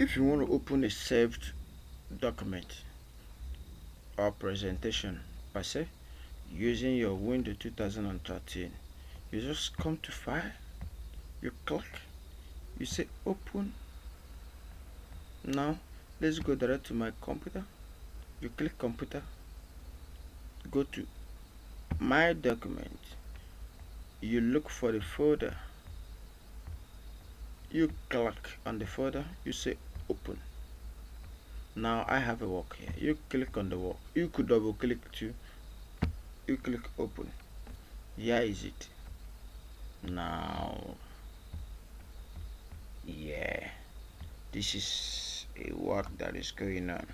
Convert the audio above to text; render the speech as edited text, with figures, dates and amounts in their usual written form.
If you want to open a saved document or presentation per se using your Windows 2013, you just come to File, you click, you say Open. Now let's go direct to my computer. You click Computer, go to My Document, you look for the folder, you click on the folder, you say Open. Now I have a work here. You click on the work, you could double click too, you click Open. Here is it. Now yeah, this is a work that is going on.